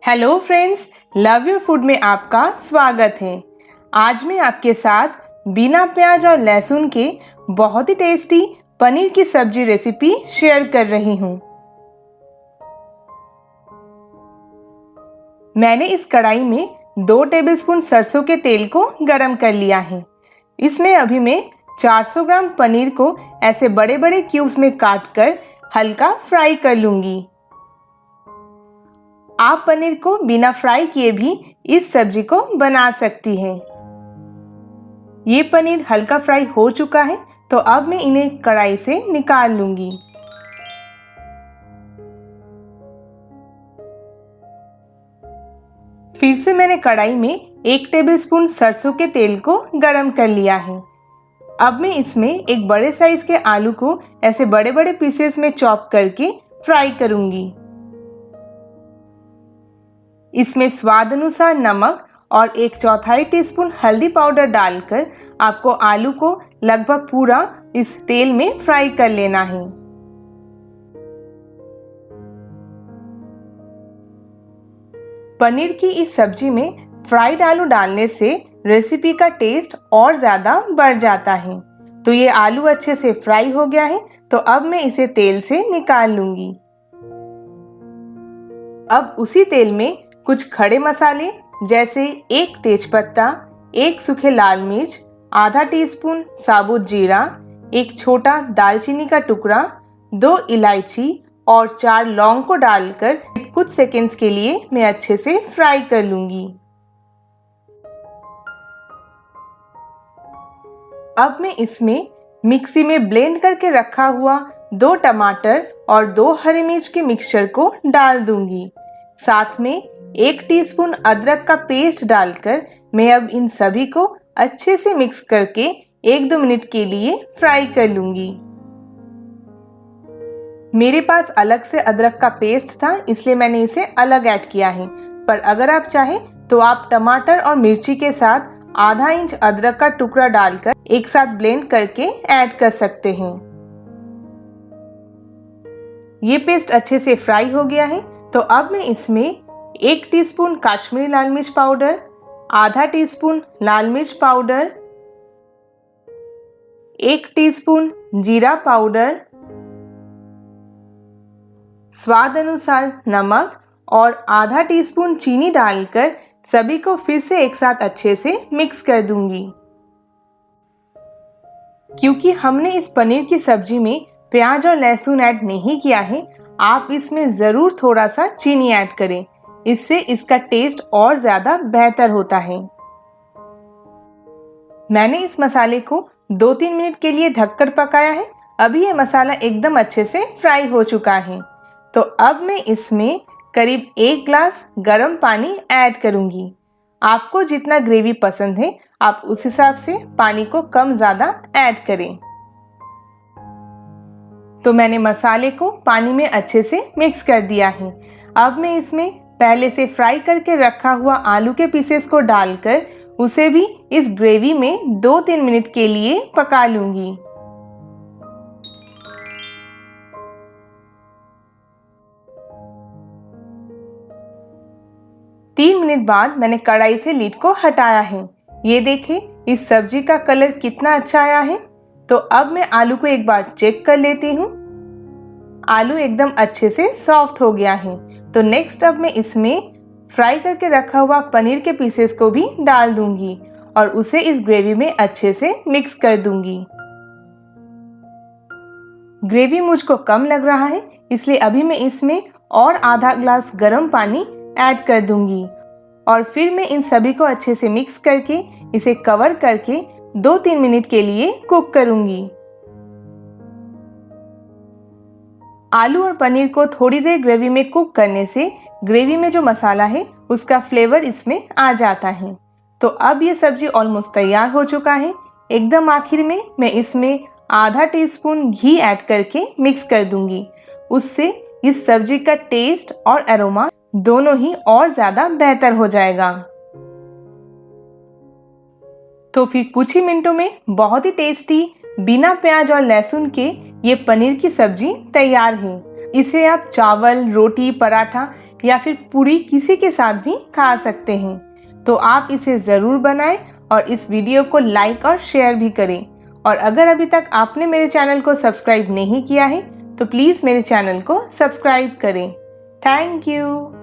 Hello friends, love you food में आपका स्वागत है। आज मैं आपके साथ बिना प्याज और लहसुन के बहुत ही टेस्टी पनीर की सब्जी रेसिपी शेयर कर रही हूँ। मैंने इस कढ़ाई में 2 टेबलस्पून सरसों के तेल को गरम कर लिया है। इसमें अभी मैं 400 ग्राम पनीर को ऐसे बड़े बड़े क्यूब्स में काट कर हल्का फ्राई कर लूँगी। आप पनीर को बिना फ्राई किए भी इस सब्जी को बना सकती हैं। ये पनीर हल्का फ्राई हो चुका है, तो अब मैं इन्हें कढ़ाई से निकाल लूंगी। फिर से मैंने कढ़ाई में 1 टेबलस्पून सरसों के तेल को गरम कर लिया है। अब मैं इसमें एक बड़े साइज के आलू को ऐसे बड़े बड़े पीसेस में चॉप करके फ्राई करूंगी। इसमें स्वाद अनुसार नमक और 1/4 टीस्पून हल्दी पाउडर डालकर आपको आलू को लगभग पूरा इस तेल में फ्राई कर लेना है। पनीर की इस सब्जी में फ्राइड आलू डालने से रेसिपी का टेस्ट और ज़्यादा बढ़ जाता है। तो ये आलू अच्छे से फ्राई हो गया है, तो अब मैं इसे तेल से निकाल लूंगी। अब उसी तेल में कुछ खड़े मसाले जैसे 1 तेजपत्ता, 1 सूखे लाल मिर्च, आधा टीस्पून साबुत जीरा, 1 छोटा दालचीनी का टुकड़ा, 2 इलायची और 4 लौंग को डालकर कुछ सेकंड्स के लिए मैं अच्छे से फ्राई कर लूंगी। अब मैं इसमें मिक्सी में ब्लेंड करके रखा हुआ 2 टमाटर और 2 हरी मिर्च के मिक्सचर को डाल दूंगी। साथ में 1 टीस्पून अदरक का पेस्ट डालकर मैं अब इन सभी को अच्छे से मिक्स करके 1-2 मिनट के लिए फ्राई कर लूंगी। मेरे पास अलग से अदरक का पेस्ट था, इसलिए मैंने इसे अलग ऐड किया है। पर अगर आप चाहें तो आप टमाटर और मिर्ची के साथ आधा इंच अदरक का टुकड़ा डालकर एक साथ ब्लेंड करके ऐड कर सकते हैं। ये पेस्ट अच्छे से फ्राई हो गया है, तो अब मैं इसमें 1 टीस्पून काश्मीरी लाल मिर्च पाउडर, आधा टीस्पून लाल मिर्च पाउडर, 1 टीस्पून जीरा पाउडर, स्वाद अनुसार नमक और आधा टीस्पून चीनी डालकर सभी को फिर से एक साथ अच्छे से मिक्स कर दूंगी। क्योंकि हमने इस पनीर की सब्जी में प्याज और लहसुन ऐड नहीं किया है, आप इसमें ज़रूर थोड़ा सा चीनी ऐड करें, इससे इसका टेस्ट और ज़्यादा बेहतर होता है। मैंने इस मसाले को 2-3 मिनट के लिए ढककर पकाया है। अभी ये मसाला एकदम अच्छे से फ्राई हो चुका है, तो अब मैं इसमें करीब 1 ग्लास गर्म पानी ऐड करूंगी। आपको जितना ग्रेवी पसंद है, आप उस हिसाब से पानी को कम ज़्यादा ऐड करें। तो मैंने मसाले को पानी में अच्छे से मिक्स कर दिया है। अब मैं इसमें पहले से फ्राई करके रखा हुआ आलू के पीसेस को डालकर उसे भी इस ग्रेवी में 2-3 मिनट के लिए पका लूंगी। तीन मिनट बाद मैंने कढ़ाई से लीड को हटाया है। ये देखें, इस सब्जी का कलर कितना अच्छा आया है। तो अब मैं आलू को एक बार चेक कर लेती हूँ। आलू एकदम अच्छे से सॉफ्ट हो गया है। तो नेक्स्ट अब मैं इसमें फ्राई करके रखा हुआ पनीर के पीसेस को भी डाल दूंगी और उसे इस ग्रेवी में अच्छे से मिक्स कर दूंगी। ग्रेवी मुझको कम लग रहा है, इसलिए अभी मैं इसमें और आधा ग्लास गर्म पानी ऐड कर दूंगी और फिर मैं इन सभी को अच्छे से मिक्स करके इसे कवर करके 2-3 मिनट के लिए कुक करूंगी। आलू और पनीर को थोड़ी देर ग्रेवी में कुक करने से ग्रेवी में जो मसाला है उसका फ्लेवर इसमें आ जाता है। तो अब ये सब्जी ऑलमोस्ट तैयार हो चुका है। एकदम आखिर में मैं इसमें आधा टीस्पून घी ऐड करके मिक्स कर दूंगी। उससे इस सब्जी का टेस्ट और एरोमा दोनों ही और ज़्यादा बेहतर हो जाएगा। तो फिर कुछ ही मिनटों में बहुत ही टेस्टी बिना प्याज और लहसुन के ये पनीर की सब्जी तैयार है। इसे आप चावल, रोटी, पराठा या फिर पूरी किसी के साथ भी खा सकते हैं। तो आप इसे ज़रूर बनाएं और इस वीडियो को लाइक और शेयर भी करें। और अगर अभी तक आपने मेरे चैनल को सब्सक्राइब नहीं किया है तो प्लीज़ मेरे चैनल को सब्सक्राइब करें। Thank you.